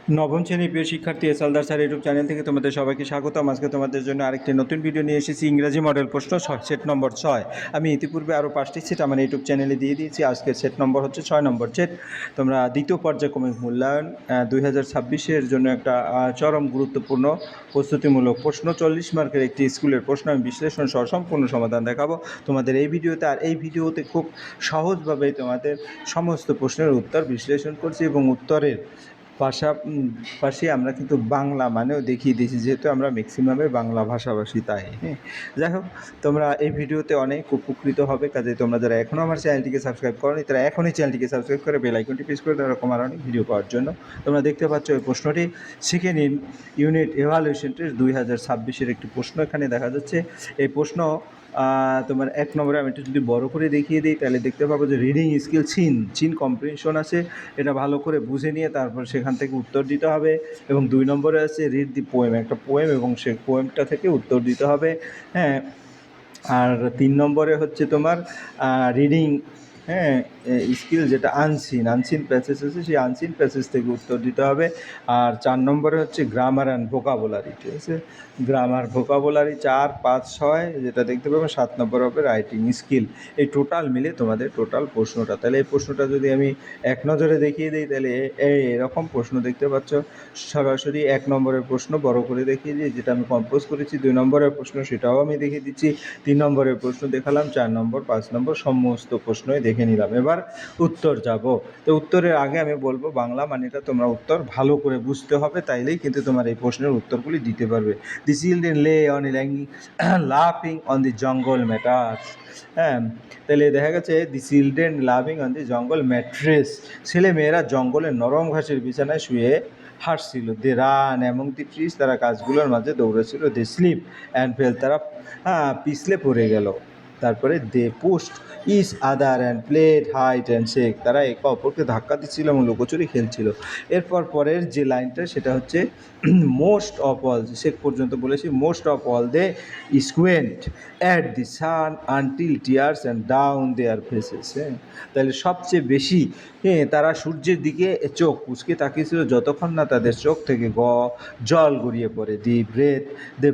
নবম শ্রেণীর প্রিয় শিক্ষার্থী এসএলদার স্যার ইউটিউব চ্যানেল থেকে তোমাদের সবাইকে স্বাগতম। আজকে তোমাদের জন্য আরেকটি নতুন ভিডিও নিয়ে এসেছি। ইংরাজি মডেল প্রশ্ন সেট নম্বর 6। আমি ইতিপূর্বে আরও 5টি সেট আমার ইউটিউব চ্যানেলে দিয়ে দিয়েছি। আজকের সেট নম্বর হচ্ছে 6 নম্বর সেট। তোমরা দ্বিতীয় পর্যায়ক্রমিক মূল্যায়ন 2026-এর জন্য একটা চরম গুরুত্বপূর্ণ প্রস্তুতিমূলক প্রশ্ন, 40 মার্কের একটি স্কুলের প্রশ্ন আমি বিশ্লেষণ সহ সম্পূর্ণ সমাধান দেখাবো তোমাদের এই ভিডিওতে। আর এই ভিডিওতে খুব সহজভাবেই তোমাদের সমস্ত প্রশ্নের উত্তর বিশ্লেষণ করছি এবং উত্তরের পাশাপাশি আমরা কিন্তু বাংলা মানেও দেখিয়ে দিয়েছি, যেহেতু আমরা ম্যাক্সিমামে বাংলা ভাষাভাষী। তাই যাই হোক, তোমরা এই ভিডিওতে অনেক উপকৃত হবে। কাজে তোমরা যারা এখনও আমার চ্যানেলটিকে সাবস্ক্রাইব করোনি তারা এখনই চ্যানেলটিকে সাবস্ক্রাইব করে বেল আইকনটি প্রেস করে দেওয়া, এরকম আর অনেক ভিডিও পাওয়ার জন্য। তোমরা দেখতে পাচ্ছ এই প্রশ্নটি শিখে নিন ইউনিট এভালুয়েশন টেস্ট 2026-এর একটি প্রশ্ন এখানে দেখা যাচ্ছে। এই প্রশ্ন তোমার 1 নম্বরে আমি একটু যদি বড় করে দেখিয়ে দিই তাহলে দেখতে পাবো যে রিডিং স্কিল চিন কম্প্রিহেনশন আছে, এটা ভালো করে বুঝে নিয়ে তারপর সেখান থেকে উত্তর দিতে হবে। এবং 2 নম্বরে আছে রিড দি পোয়েম, একটা পোয়েম এবং সেই পোয়েমটা থেকে উত্তর দিতে হবে। হ্যাঁ, আর 3 নম্বরে হচ্ছে তোমার রিডিং স্কিল, যেটা আনসিন প্যাসেজ আছে, সেই আনসিন প্যাসেজ থেকে উত্তর দিতে হবে। আর 4 নম্বরে হচ্ছে গ্রামার অ্যান্ড ভোকাবুলারি, ঠিক আছে, গ্রামার ভোকাবুলারি 4, 5, 6 যেটা দেখতে পাবে। 7 নম্বর হবে রাইটিং স্কিল। এই টোটাল মিলে তোমাদের টোটাল প্রশ্নটা, তাহলে এই প্রশ্নটা যদি আমি এক নজরে দেখিয়ে দিই তাহলে এরকম প্রশ্ন দেখতে পাচ্ছ। সরাসরি 1 নম্বরের প্রশ্ন বড় করে দেখিয়ে দিই, যেটা আমি কম্পোজ করেছি। 2 নম্বরের প্রশ্ন সেটাও আমি দেখিয়ে দিচ্ছি। 3 নম্বরের প্রশ্ন দেখালাম। 4 নম্বর, 5 নম্বর সমস্ত প্রশ্নই দেখে নিলাম। এবার উত্তর যাব। তো উত্তরের আগে আমি বলবো বাংলা মানেটা তোমরা উত্তর ভালো করে বুঝতে হবে, তাইলেই কিন্তু তোমার এই প্রশ্নের উত্তরগুলি দিতে পারবে। দি চিলড্রেন লে অন লাফিং অন দি জঙ্গল ম্যাটার্স। হ্যাঁ, তাহলে দেখা গেছে the children loving on the jungle mattress, ছেলেমেয়েরা জঙ্গলের নরম ঘাসের বিছানায় শুয়ে হাসছিল। They ran among the trees, তারা গাছগুলোর মাঝে দৌড়েছিল। দে স্লিপ অ্যান্ড ফেল, তারা পিছলে পড়ে গেল। তারপরে they pushed each other and played hide and seek, তারা একে অপরকে ধাক্কা দিচ্ছিল এবং লুকোচুরি খেলছিল। এরপর পরের যে লাইনটা সেটা হচ্ছে মোস্ট অফ অল, শেখ পর্যন্ত বলেছি। Most of all they squinted at the sun until tears and down their faces. তাহলে সবচেয়ে বেশি তারা সূর্যের দিকে চোখ কুঁচকে তাকিয়েছিল যতক্ষণ না তাদের চোখ থেকে জল গড়িয়ে পড়ে। They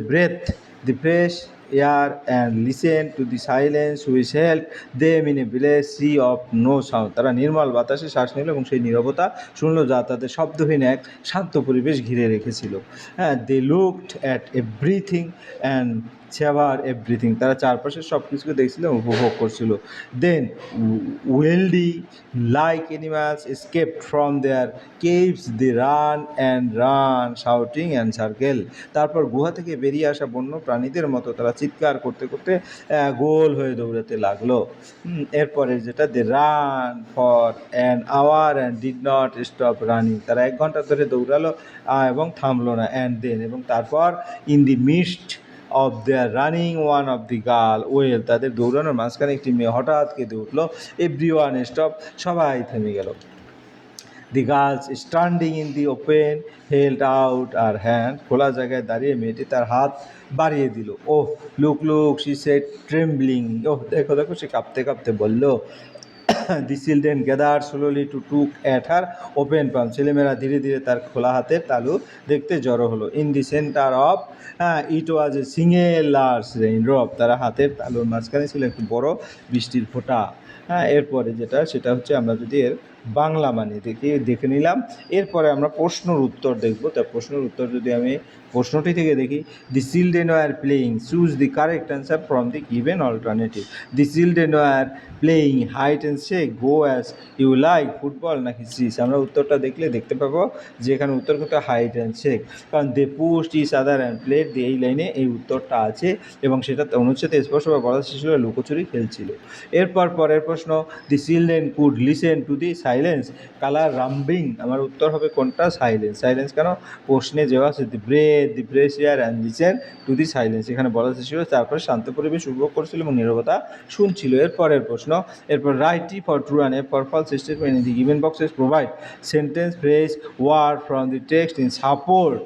breathe the fresh air and listen to the silence which help them in a village sea of no sound, তারা নির্মল বাতাসে শ্বাস নিল এবং সেই নীরবতা শুনল যা তাদের শব্দহীন এক শান্ত পরিবেশ ঘিরে রেখেছিল। হ্যাঁ, they looked at everything and savour everything, তারা চারপাশের সব কিছুকে দেখছিল এবং উপভোগ করছিল। Then wildly like animals escaped from their caves, they ran shouting and circle, তারপর গুহা থেকে বেরিয়ে আসা বন্য প্রাণীদের মতো তারা চিৎকার করতে করতে গোল হয়ে দৌড়াতে লাগলো। এরপরে যেটা, they ran for an hour and did not stop running, তারা 1 ঘন্টা ধরে দৌড়ালো এবং থামলো না। অ্যান্ড দেন, এবং তারপর in the mist of their running one of the girl well, তাদের দৌড়ানোর মাঝখানে একটি মেয়ে হঠাৎ কেঁদে উঠলো। এভরিওয়ান স্টপ, সবাই থেমে গেল। The girls standing in the open held out her hand, খোলা জায়গায় দাঁড়িয়ে মেয়েটি তার হাত বাড়িয়ে দিল। Oh look she said trembling, oh দেখো দেখো, সে কাঁপতে কাঁপতে বলল। The children gather slowly to look at her open palm, ছেলেমেয়েরা ধীরে ধীরে তার খোলা হাতের তালু দেখতে জড়ো হলো। In the centre of it was a single large rain drop, তারা হাতের তালুর মাঝখানে ছিল একটি বড় বৃষ্টির ফোঁটা। এরপরে যেটা সেটা হচ্ছে, আমরা যদি এর বাংলা মানে দেখে নিলাম। এরপরে আমরা প্রশ্নের উত্তর দেখব। তা প্রশ্নের উত্তর যদি আমি প্রশ্নটি থেকে দেখি, the children were playing, choose the correct answer from the given alternative. The children were playing hide and seek, go as you like, football নাকি চিজ। আমরা উত্তরটা দেখলে দেখতে পাবো যে এখানে উত্তর কিন্তু হাইড অ্যান্ড সেক, কারণ they pushed each other and played, এই লাইনে এই উত্তরটা আছে এবং সেটা অনুচ্ছেদে স্পষ্টভাবে বলা শিশুরা লুকোচুরি খেলছিল। এরপর পরের প্রশ্ন, the children could listen to the silence colour rumbling, আমার উত্তর হবে কোনটা, সাইলেন্স। সাইলেন্স কেন, প্রশ্নে যে আছে they breathe the fresh air and listen to the silence, এখানে বলা ছিল তারপরে শান্ত পরিবেশ উপভোগ করছিল এবং নীরবতা শুনছিল। এরপরের প্রশ্ন, এরপর write T for true and F for false statement in the given boxes, provide sentence phrase word from the text in support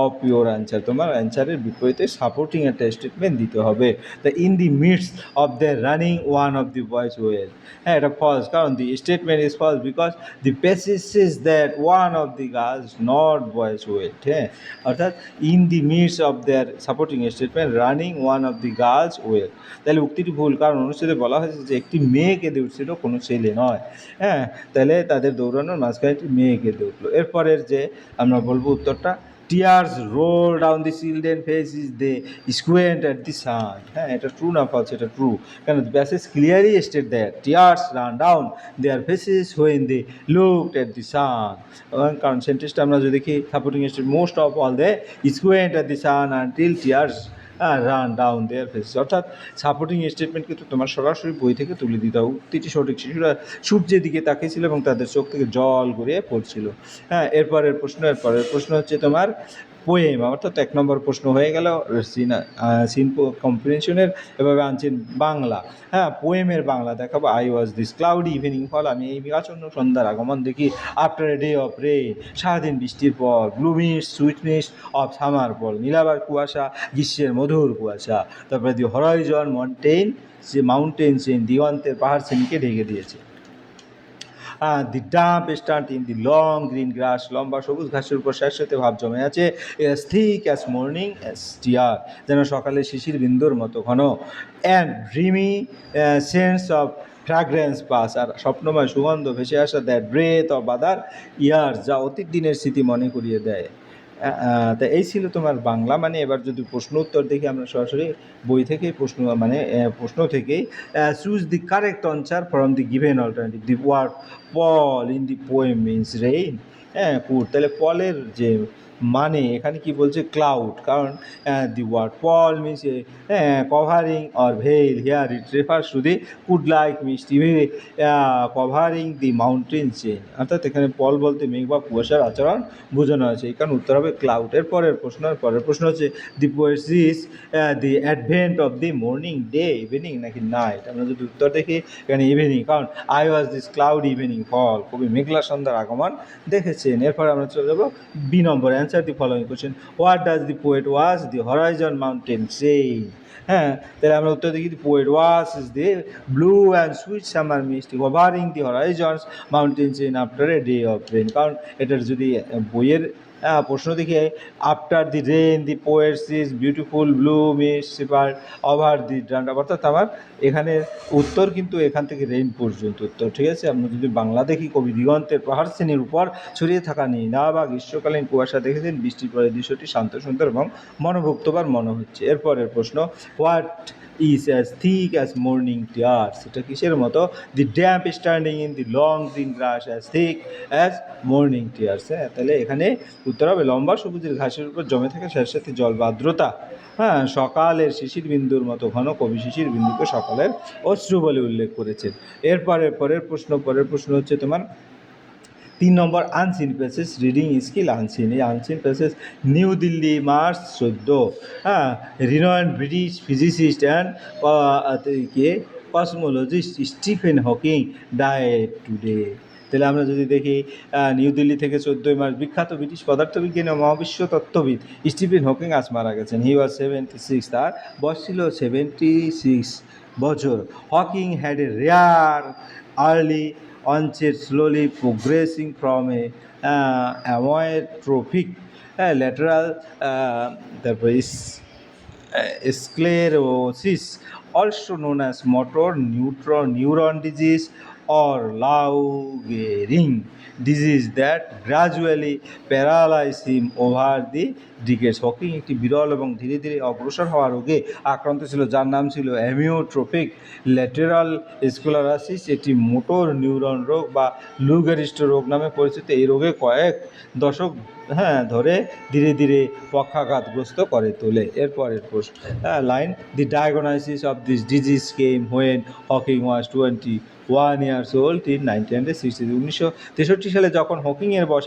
of your answer, তোমার অ্যান্সারের বিপরীতে সাপোর্টিং একটা স্টেটমেন্ট দিতে হবে। The in the midst of the running one of the boys well, হ্যাঁ এটা false, কারণ the statement is false because the পেসিস is that one of the girls not boys wait, হ্যাঁ অর্থাৎ in the midst of their supporting statement running one of the girls well, তাহলে উক্তিটি ভুল, কারণ অনুচ্ছেদে বলা হয়েছে যে একটি মেয়ে কেঁদে উঠছিল, কোনো ছেলে নয়। হ্যাঁ, তাহলে তাদের দৌড়ানোর মাঝখানে একটি মেয়ে কেঁদে উঠলো। এরপরের যে আমরা বলবো উত্তরটা, tears roll down the children faces, they squint at the sun, হ্যাঁ এটা ট্রু না ফলস? এটা ট্রু, কারণ the passage clearly state that tears run down their faces when they looked at the sun, কারণ সেন্টেন্সটা আমরা যদি দেখি supporting state most of all they squint at the sun until tears run down their face, অর্থাৎ supporting statement কিন্তু তোমার সরাসরি বই থেকে তুলে দিতে হবে। উক্তিটি সঠিক, শিশুরা সূর্যের দিকে তাকিয়েছিল এবং তাদের চোখ থেকে জল গড়িয়ে পড়ছিল। হ্যাঁ, এরপরের প্রশ্ন হচ্ছে তোমার পোয়েম, অর্থাৎ 1 নম্বর প্রশ্ন হয়ে গেল সিন কম্প্রিহেনশনের, এভাবে আনছেন বাংলা। হ্যাঁ, পোয়েমের বাংলা দেখাবো। I was this cloudy evening fall, আমি এই মেঘাচ্ছন্ন সন্ধ্যার আগমন দেখি। After a day of rain, সারাদিন বৃষ্টির পর। Blue mist, sweet mist of summer fall, নীলাবার কুয়াশা, গ্রীষ্মের মধুর কুয়াশা। তারপরে দি হরাইজন মাউন্টেন চেইন, দিগন্তের পাহাড় শ্রেণীকে ঢেকে দিয়েছে। The damp stand in the long green grass, লম্বা সবুজ ঘাসের উপর স্যাঁতস্যাঁতে ভাব জমে আছে। এস থিক অ্যাজ মর্নিং অ্যাজ টিয়ার, যেন সকালে শিশির বিন্দুর মতো ঘন। And dreamy sense of fragrance pass, আর স্বপ্নময় সুগন্ধ ভেসে আসা। That breath of other years, যা অতীত দিনের স্মৃতি মনে করিয়ে দেয়। তা এই ছিল তোমার বাংলা। মানে এবার যদি প্রশ্ন উত্তর দেখি আমরা সরাসরি বই থেকেই প্রশ্ন থেকেই choose the correct answer from the given alternative. The word pall in the poem means rain, হ্যাঁ কুড, তাহলে পলের যে মানে এখানে কি বলছে, ক্লাউড, কারণ the word pall means covering or veil, here it refers to the cloud like misty covering the mountain chain, অর্থাৎ এখানে পল বলতে মেঘ বা কুয়াশার আচরণ বোঝানো হয়েছে, এই কারণ উত্তর হবে ক্লাউড। পরের প্রশ্ন হচ্ছে the poet sees the advent of the morning, day, evening নাকি নাইট? আমরা যদি উত্তর দেখি এখানে ইভিনিং, কারণ I was this cloud evening fall, কবি মেঘলা সন্ধ্যার আগমন দেখেছেন। এরপর আমরা চলে যাবো বি নম্বর, answer the following question. What does the poet was the horizon mountain saying? হ্যাঁ, তাহলে আমরা উত্তর দেখি the poet was is the blue and sweet summer mist covering the হরাইজনস mountain chain after a day of rain, কারণ এটার যদি বইয়ের প্রশ্ন দেখে after the rain the poets is beautiful blue mist sipper over the ডান্ডা, অর্থাৎ আমার এখানে উত্তর কিন্তু এখান থেকে রেইন পর্যন্ত উত্তর, ঠিক আছে। আমরা যদি বাংলা দেখি, কবি দিগন্তের পাহাড় শ্রেণীর উপর ছড়িয়ে থাকা নীলা বা গ্রীষ্মকালীন কুয়াশা দেখেছেন, বৃষ্টির পরে দৃশ্যটি শান্ত সুন্দর এবং মনোভুক্তবার মনে হচ্ছে। এরপরের প্রশ্ন, what is as thick as morning tears, সেটা কিসের মতো? The damp standing in the long green grass as thick as morning tears, হ্যাঁ তাহলে এখানে উত্তর হবে লম্বা সবুজের ঘাসের উপর জমে থাকে স্যাঁতস্যাঁতে জল বা আর্দ্রতা। হ্যাঁ, সকালের শিশির বিন্দুর মতো ঘন, কবি শিশির বিন্দুকে সকালের অশ্রু বলে উল্লেখ করেছেন। পরের প্রশ্ন হচ্ছে তোমার 3 নম্বর, unseen passage reading skill unseen. এই unseen passage, New Delhi March 14, হ্যাঁ renowned British physicist and cosmologist Stephen Hawking died today. তাহলে আমরা যদি দেখি নিউ দিল্লি থেকে 14 মার্চ বিখ্যাত ব্রিটিশ পদার্থবিজ্ঞানী ও মহাবিশ্ব তত্ত্ববিদ স্টিফেন হকিং আজ মারা গেছেন। হি ওয়াজ 76, তার বয়স ছিল 76 বছর। Hawking had a rare early onset, slowly progressing from a amyotrophic lateral sclerosis, also known as motor neuron disease or Lou Gehrig disease, that gradually paralyzed him over the decades. Hawking একটি বিরল এবং ধীরে ধীরে অগ্রসর হওয়া রোগে আক্রান্ত ছিল, যার নাম ছিল অ্যামিওট্রোপিক ল্যাটেরাল স্ক্লেরোসিস। এটি মোটর নিউরন রোগ বা লু গেরিস্ট রোগ নামে পরিচিত। এই রোগে কয়েক দশক ধরে ধীরে ধীরে পক্ষাঘাতগ্রস্ত করে তোলে। এরপরের line, the diagnosis of this disease came when Hawking was 21 years old in 1960। 1963 সালে যখন হকিংয়ের বয়স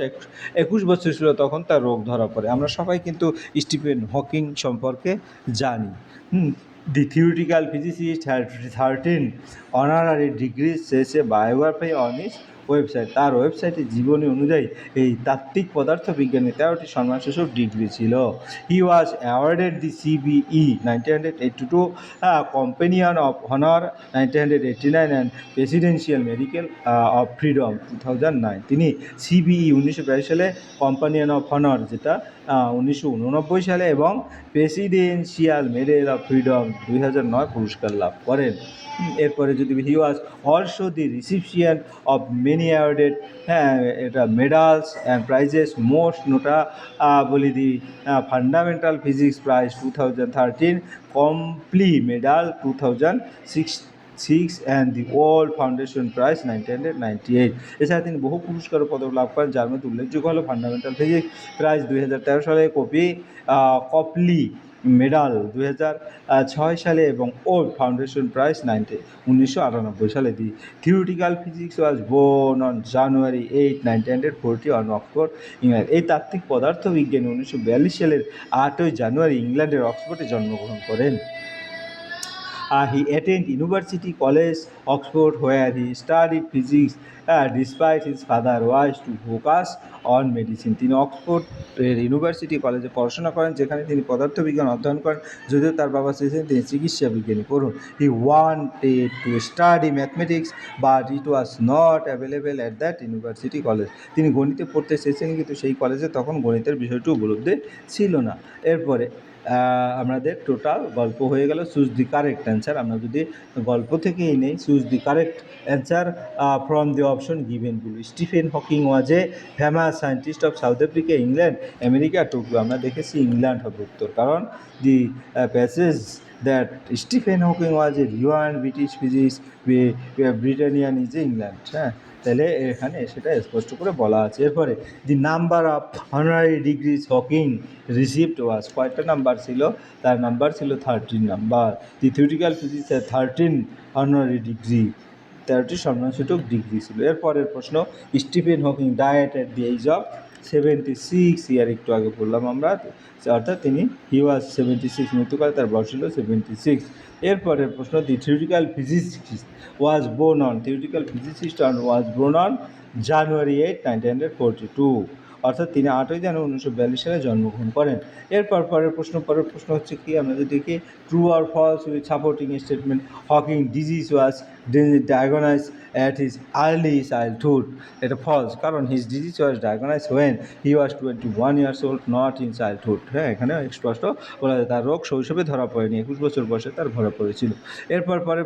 21 বছর ছিল, তখন তার রোগ ধরা পড়ে। আমরা সবাই কিন্তু স্টিফেন হকিং সম্পর্কে জানি। The theoretical physicist had 13 honorary degrees, says a biography on his website, তার ওয়েবসাইটে জীবনী অনুযায়ী এই তাত্ত্বিক পদার্থবিজ্ঞানে 13টি সম্মানসূচক ডিগ্রি ছিল। He was awarded the CBE 1982, companion of honour 1989 and presidential medical of freedom 2009। তিনি সিবিই 1982 সালে, কম্পানিয়ন অফ হনার যেটা 1989 সালে এবং প্রেসিডেন্সিয়াল মেডেল অফ ফ্রিডম 2009 পুরস্কার লাভ করেন। এরপরে যদি he was also the recipient of many awarded, হ্যাঁ এটা medals and prizes, most notably the fundamental physics prize 2013, Copley medal 2006 and the world foundation prize 1998। এছাড়া তিনি বহু পুরস্কার ও পদক লাভ করেন, যার মধ্যে উল্লেখযোগ্য হলো ফান্ডামেন্টাল ফিজিক্স প্রাইজ 2013 সালে, কপলি মেডাল 2006 সালে এবং ওল্ড ফাউন্ডেশন প্রাইজ 1998 সালে। The theoretical physics was born on January 8, 1940 on Oxford, England. এই তাত্ত্বিক পদার্থবিজ্ঞানী 1942 সালের 8ই জানুয়ারি ইংল্যান্ডের অক্সফোর্ডে জন্মগ্রহণ করেন। He attended University College, Oxford, where he studied physics despite his father's wish to focus on medicine. তিনি অক্সফোর্ড ইউনিভার্সিটি কলেজে পড়াশোনা করেন, যেখানে তিনি পদার্থবিজ্ঞান অধ্যয়ন করেন, যদিও তার বাবা চেয়েছেন তিনি চিকিৎসা বিজ্ঞানী পড়ুন। He wanted to study mathematics, but it was not available at that university college. তিনি গণিতে পড়তে চেয়েছেন, কিন্তু সেই কলেজে তখন গণিতের বিষয়টি উপলব্ধ ছিল না। এরপরে আমাদের টোটাল গল্প হয়ে গেল। Choose the correct answer. আমরা যদি গল্প থেকেই নেই, choose the correct answer from the option গিভেনগুলো। Stephen Hawking was a famous scientist of South Africa, England, America, Tokyo. আমরা দেখেছি ইংল্যান্ড হবে উত্তর, কারণ the passage that Stephen Hawking was a reward British physics Britannian is England. হ্যাঁ, তাহলে এখানে সেটা স্পষ্ট করে বলা আছে। এরপরে the number of honorary degrees Hawking received was, কয়টা নাম্বার ছিল? তার নাম্বার ছিল 13 নাম্বার। দি থিওরিটিক্যাল ফিজিক্সের 13 অনারারি ডিগ্রি, 13টি সম্মানসূচক ডিগ্রি ছিল। এরপরের প্রশ্ন, Stephen Hawking died at the age of 76 year, একটু আগে বললাম আমরা, অর্থাৎ তিনি হি ওয়াজ 76, মৃত্যুকালে তার বয়স ছিল 76। এরপরের প্রশ্ন, the theoretical physicist was born on, theoretical physicist was born on January 8, 1942, অর্থাৎ তিনি 8ই জানুয়ারি 1942 সালে জন্মগ্রহণ করেন। পরের প্রশ্ন হচ্ছে কি, আমরা যদি দেখি ট্রু আর false with supporting statement. Hawking disease was diagnose at his early childhood, এটা ফলস, কারণ his disease was diagnose when he was 21 years old, not in childhood. হ্যাঁ, এখানে স্পষ্ট বলা যায় তার রোগ শৈশবে ধরা পড়েনি, 21 বছর বয়সে তার ধরা পড়েছিল। পরের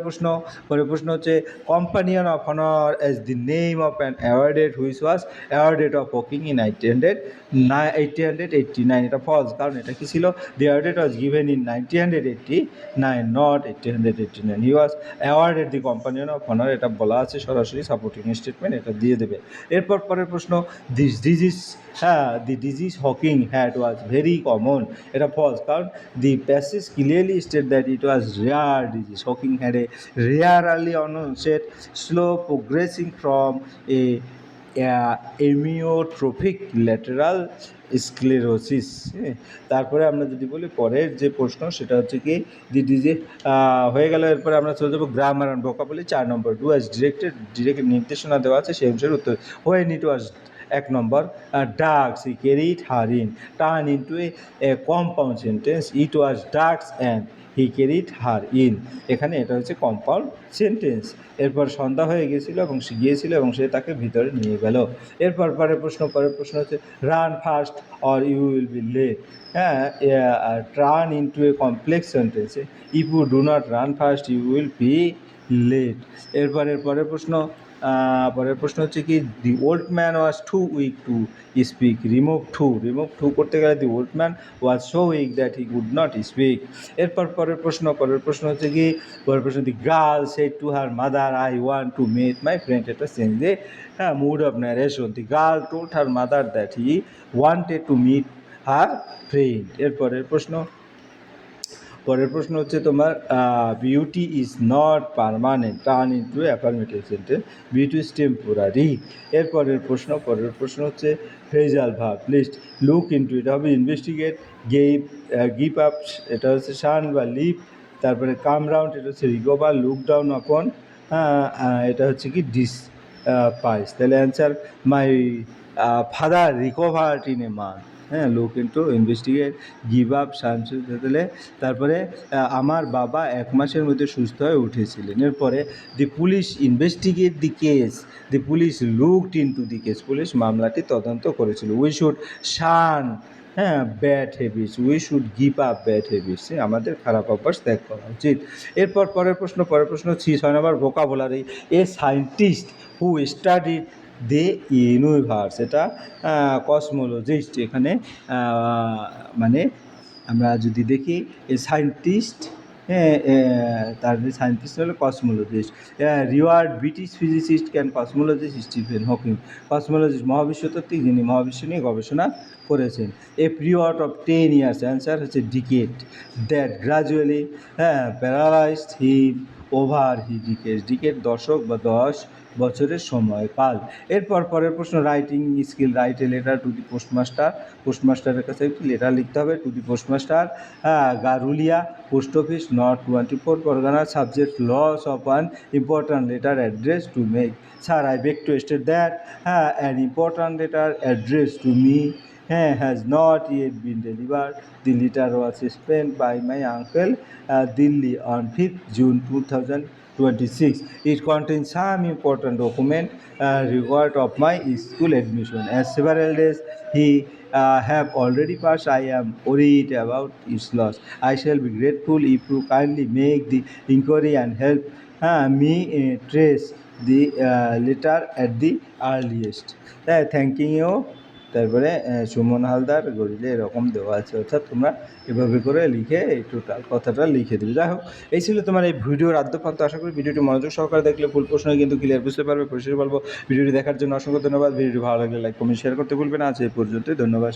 প্রশ্ন হচ্ছে companion of honour as the name of an awarded which was awarded of Hawking in 1889, এটা ফলস, কারণ এটা কি ছিল? The awarded was given in 1989, not 1889। He was awarded the companion of honour, এটা বলা আছে সরাসরি, সাপোর্টিং স্টেটমেন্ট এটা দিয়ে দেবে। পরের প্রশ্ন, this disease, the disease Hawking had was very common, এটা ফলস, কারণ the passage clearly state that it was rare disease. Hawking had a rare early onset, slow progressing from a amyotrophic lateral sclerosis. তারপরে আমরা যদি বলি পরের যে প্রশ্ন, সেটা হচ্ছে কি দি ডিজিজ হয়ে গেল। এরপরে আমরা চলে যাবো grammar and vocabulary 4 number. Do as direct নির্দেশনা দেওয়া আছে, সেই অনুসারে উত্তর। When it was 1 number ducks he carried her in, turn into A compound sentence, it was ducks and he carried her in, এখানে এটা হচ্ছে কম্পাউন্ড সেন্টেন্স। এরপর সন্ধ্যা হয়ে গিয়েছিল এবং সে গিয়েছিল এবং সে তাকে ভিতরে নিয়ে গেল। পরের প্রশ্ন হচ্ছে run fast or you will be late. হ্যাঁ, turn into a complex sentence, if you do not run fast you will be late. পরের প্রশ্ন হচ্ছে কি the old man was too weak to speak, remove too করতে গেলে the old man was so weak that he could not speak. পরের প্রশ্ন হচ্ছে কি the girl said to her mother I want to meet my friend, এটা change the mood of narration. The girl told her mother that he wanted to meet her friend. পরের প্রশ্ন হচ্ছে তোমার beauty is not permanent, turn into affirmative sentence, beauty is temporary. পরের প্রশ্ন হচ্ছে phrasal verb list, look into, এটা হবে investigate, give up, এটা হচ্ছে শান বা লিভ। তারপরে কাম রাউন্ড, এটা হচ্ছে রিকভার, লুক ডাউন আপন, এটা হচ্ছে কি পাইস। তাহলে answer my father recovered in a month. হ্যাঁ, look into investigate give up সানসুদ। তাহলে তারপরে আমার বাবা 1 মাসের মধ্যে সুস্থ হয়ে উঠেছিলেন। এরপরে দি পুলিশ ইনভেস্টিগেট দি কেস, দি পুলিশ লুকড ইনটু দি কেস, পুলিশ মামলাটি তদন্ত করেছিল। উই শুড শান, হ্যাঁ, bad habits, we should give up bad habits, আমাদের খারাপ অভ্যাস ত্যাগ করা উচিত। এরপর পরের প্রশ্ন 6 নম্বর vocabulary. A scientist who studied the universe, এটা কসমোলজিস্ট। এখানে মানে আমরা যদি দেখি এ সায়েন্টিস্ট, হ্যাঁ, তার সায়েন্টিস্ট হলো cosmologist. Reward British physicist can cosmologist Stephen Hawking, cosmologist মহাবিশ্বতত্ত্বিক যিনি মহাবিশ্ব নিয়ে গবেষণা করেছেন। A period of 10 years, answer হচ্ছে decade, that gradually paralysed him over he decade, decade দশক বা 10 বছরের সময়কাল। এরপর পরের প্রশ্ন writing skill. Write a letter to the postmaster, পোস্টমাস্টারের কাছে একটি লেটার লিখতে হবে। To the postmaster, Garulia post office, north 24 Parganas. Subject loss of an important letter address to make, sir I beg two state that an important letter address to me has not yet been delivered. The letter was sent by my uncle Delhi on 5th June 2026. It contains some important document regard of my school admission. As several days he have already passed, I am worried about its loss. I shall be grateful if you kindly make the inquiry and help me trace the letter at the earliest. Thanking you. তারপরে সুমন হালদার গড়িলে এরকম দেওয়া আছে, অর্থাৎ তোমরা এভাবে করে লিখে এই টোটাল কথাটা লিখে দেবে। যাই হোক, এই ছিল তোমার এই ভিডিওর আদ্যপান্ত। আশা করি ভিডিওটি মনোযোগ সহকারে দেখলে ফুল প্রশ্ন কিন্তু ক্লিয়ার বুঝতে পারবে। পরিশেষে বলবো ভিডিওটি দেখার জন্য অসংখ্য ধন্যবাদ। ভিডিওটি ভালো লাগলে লাইক কমেন্ট শেয়ার করতে ভুলবে না। আজ এই পর্যন্তই, ধন্যবাদ।